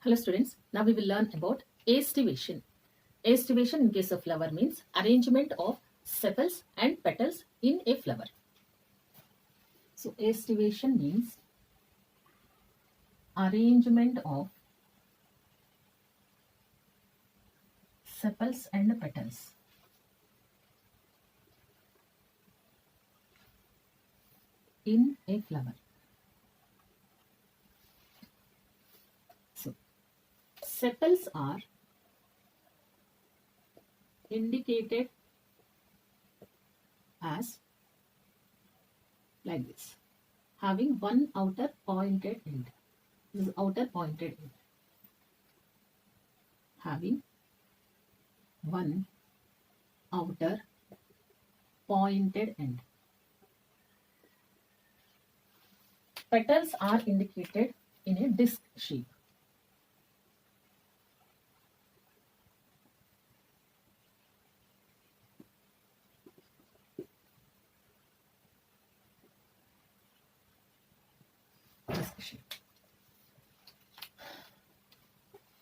Hello students, now we will learn about aestivation. Aestivation in case of flower means arrangement of sepals and petals in a flower. So aestivation means arrangement of sepals and petals in a flower. So sepals are indicated as like this, having one outer pointed end. This is outer pointed end. Having one outer pointed end. Petals are indicated in a disc shape.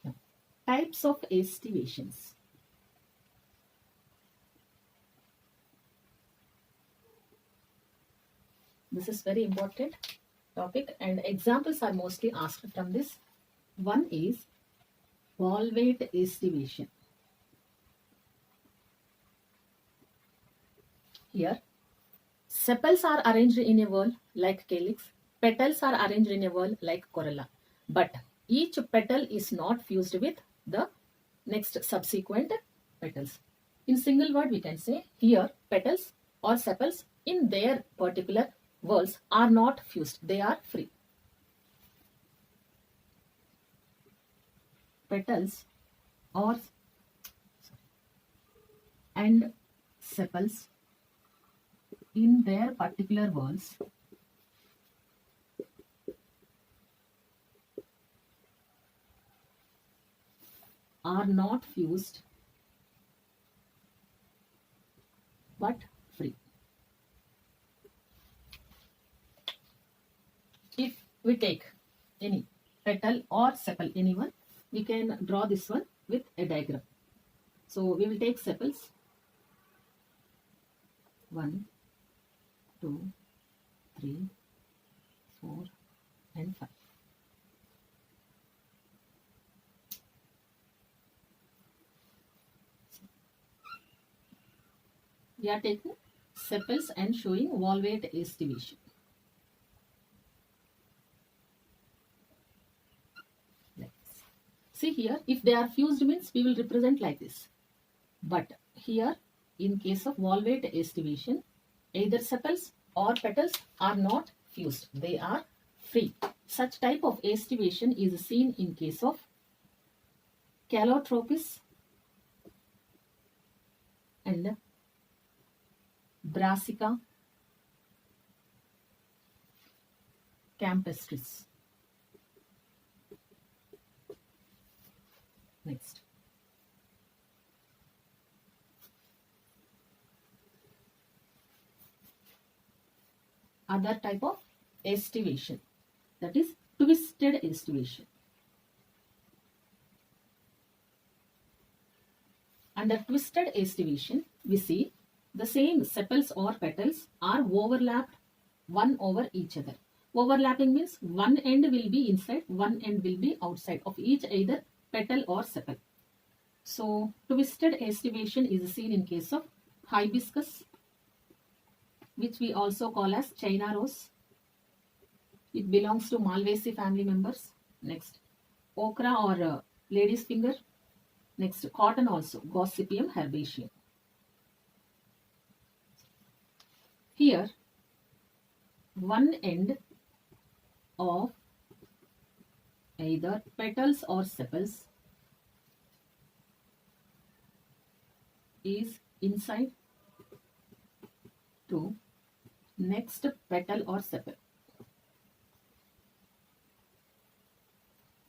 Now, types of aestivations. This is very important topic and examples are mostly asked from this. One is valvate aestivation. Here, sepals are arranged in a whorl like calyx. Petals are arranged in a whorl like corolla. But each petal is not fused with the next subsequent petals. In single word, we can say here petals or sepals in their particular whorls are not fused. They are free. Petals or and sepals in their particular whorls are not fused but free. If we take any petal or sepal, anyone, we can draw this one with a diagram. So we will take sepals 1, 2, 3, 4 and 5. We are taking sepals and showing valvate aestivation. Like this. See here, if they are fused means we will represent like this. But here, in case of valvate aestivation, either sepals or petals are not fused. They are free. Such type of aestivation is seen in case of calotropis and Brassica campestris. Next. Other type of aestivation, that is twisted aestivation. Under twisted aestivation, we see the same sepals or petals are overlapped one over each other. Overlapping means one end will be inside, one end will be outside of each either petal or sepal. So twisted aestivation is seen in case of hibiscus, which we also call as China rose. It belongs to Malvaceae family members. Next, okra or lady's finger. Next, cotton also, Gossypium herbaceum. Here, one end of either petals or sepals is inside to next petal or sepal.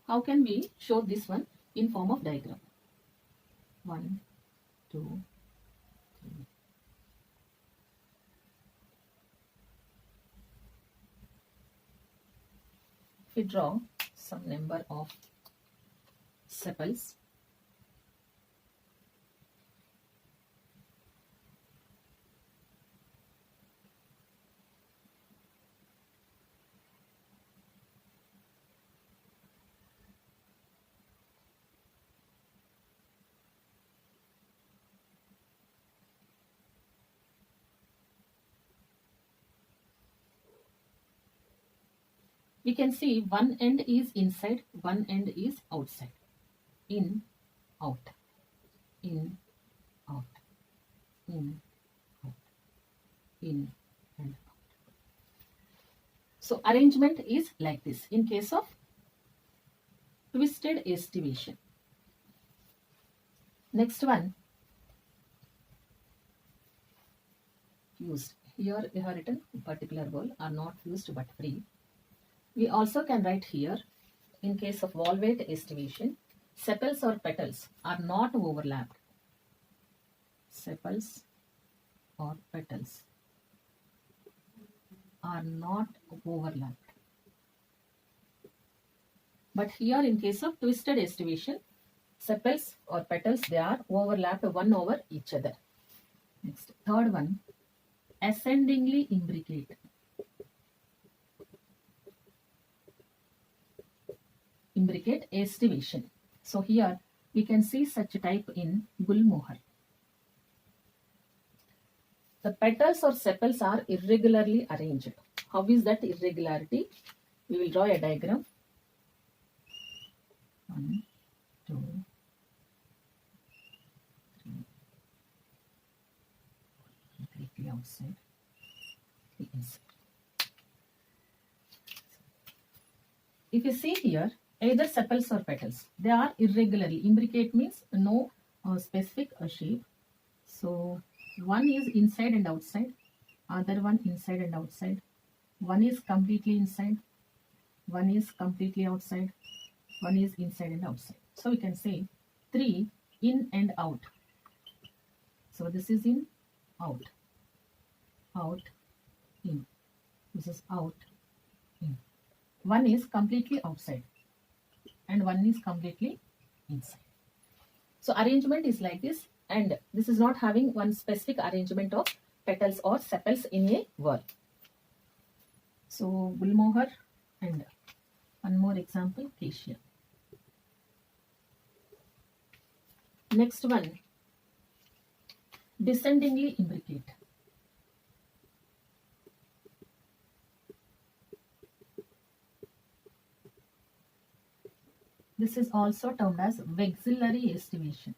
How can we show this one in form of diagram? 1, 2, 3. If we draw some number of sepals. We can see one end is inside, one end is outside. In, out, in, out, in, out, in, and out. So arrangement is like this in case of twisted aestivation. Next one, fused. Here we have written particular word are not fused but free. We also can write here, in case of valvate aestivation, sepals or petals are not overlapped. Sepals or petals are not overlapped. But here in case of twisted aestivation, sepals or petals, they are overlapped one over each other. Next, third one, ascendingly imbricate. Imbricate aestivation. So here we can see such a type in bullmohar. The petals or sepals are irregularly arranged. How is that irregularity? We will draw a diagram. 1, 2, 3, completely outside, the inside. If you see here, either sepals or petals, they are irregularly. Imbricate means no specific shape. So one is inside and outside, other one inside and outside. One is completely inside, one is completely outside, one is inside and outside. So we can say 3 in and out. So this is in, out, out, in. This is out, in. One is completely outside and one is completely inside. So arrangement is like this, and this is not having one specific arrangement of petals or sepals in a whorl. So bullmohar, and one more example, acacia. Next one, descendingly imbricate. This is also termed as vexillary aestivation.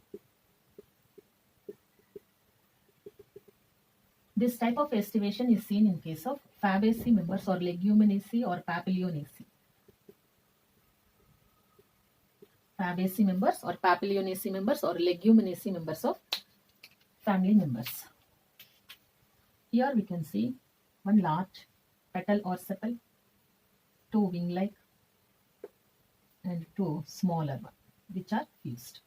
This type of aestivation is seen in case of Fabaceae members or Leguminosae or Papilionaceae. Fabaceae members or Papilionaceae members or Leguminosae members of family members. Here we can see one large petal or sepal, 2 wing-like, and 2 smaller ones, which are fused.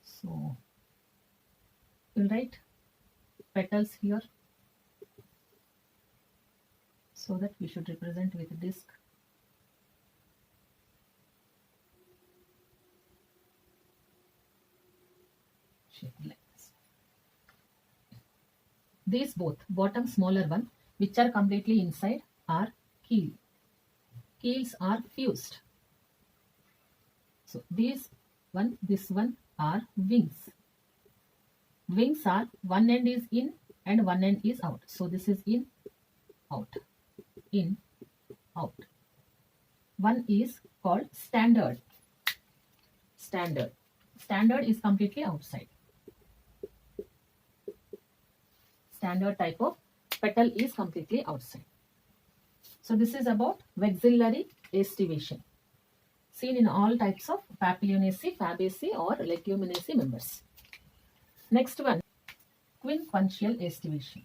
So we'll write petals here, so that we should represent with a disc. Shape like this. These both, bottom smaller one, which are completely inside, are keel. Keels are fused. So this one are wings. Wings are, one end is in and one end is out. So this is in, out, in, out. One is called standard. Standard. Standard is completely outside. Standard type of petal is completely outside. So this is about vexillary aestivation, seen in all types of Papilionaceae, Fabaceae or Leguminosae members. Next one, quinquential aestivation.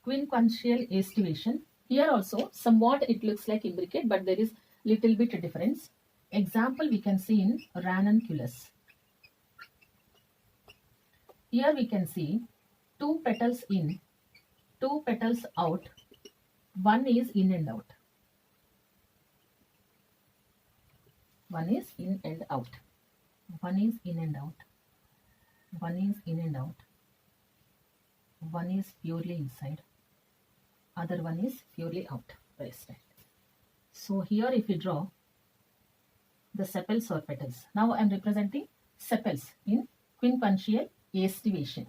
Quinquential aestivation. Here also somewhat it looks like imbricate, but there is little bit difference. Example we can see in ranunculus. Here we can see 2 petals in, 2 petals out, One is in and out. One is in and out. One is in and out. One is in and out. One is purely inside. Other one is purely out. Rest. So here if we draw the sepals or petals. Now I am representing sepals in quinpuncial aestivation.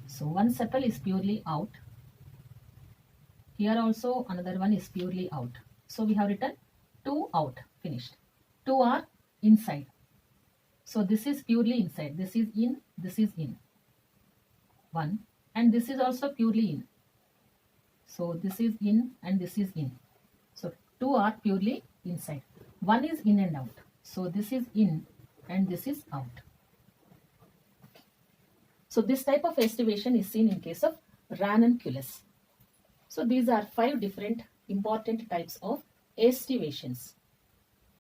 So one sepal is purely out. Here also another one is purely out. So we have written 2 out, finished. 2 are inside. So this is purely inside. This is in, this is in. 1. And this is also purely in. So this is in and this is in. So 2 are purely inside. 1 is in and out. So this is in and this is out. So this type of aestivation is seen in case of ranunculus. So these are 5 different important types of aestivations.